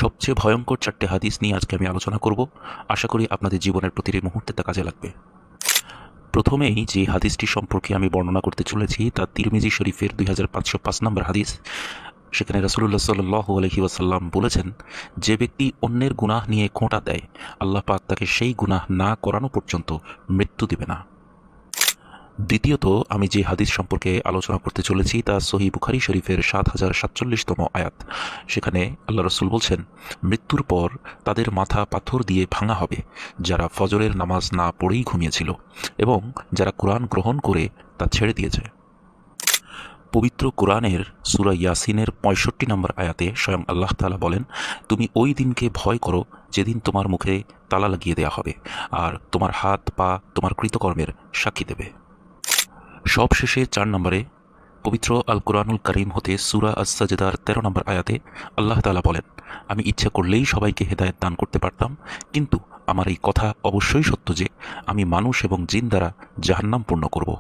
সবচেয়ে ভয়ঙ্কর 4টে হাদিস নিয়ে আজকে আমি আলোচনা করব। আশা করি আপনাদের জীবনের প্রতিটি মুহূর্তে তা কাজে লাগবে। প্রথমেই যে হাদিসটি সম্পর্কে আমি বর্ণনা করতে চলেছি তা তিরমিজি শরীফের 2505 নম্বর হাদিস। সেখানে রাসূলুল্লাহ সাল্লাল্লাহু আলাইহি ওয়াসাল্লাম বলেছেন, যে ব্যক্তি অন্যের গুনাহ নিয়ে খোঁটা দেয়, আল্লাহ পাক তাকে সেই গুনাহ না করানো পর্যন্ত মৃত্যু দিবে না। দ্বিতীয়ত, আমি যে হাদিস সম্পর্কে আলোচনা করতে চলেছি তা সহিহ বুখারী শরীফের 7047তম আয়াত। সেখানে আল্লাহ রাসূল বলছেন, মৃত্যুর পর তাদের মাথা পাথর দিয়ে ভাঙা হবে, যারা ফজরের নামাজ না পড়েই ঘুমিয়েছিল এবং যারা কোরআন গ্রহণ করে তা ছেড়ে দিয়েছে। পবিত্র কোরআনের সূরা ইয়াসিনের 65 নম্বর আয়াতে স্বয়ং আল্লাহ তাআলা বলেন, তুমি ওই দিনকে ভয় করো যেদিন তোমার মুখে তালা লাগিয়ে দেয়া হবে আর তোমার হাত পা তোমার কৃতকর্মের সাক্ষী দেবে। সবশেষে 4 নম্বরে পবিত্র আল কোরআনুল কারীম হতে সূরা আস-সাজদার 13 নম্বর আয়াতে আল্লাহ তাআলা বলেন, আমি ইচ্ছা করলেই সবাইকে হেদায়েত দান করতে পারতাম, কিন্তু আমার এই কথা অবশ্যই সত্য যে আমি মানুষ এবং জিন দ্বারা জাহান্নাম পূর্ণ করব।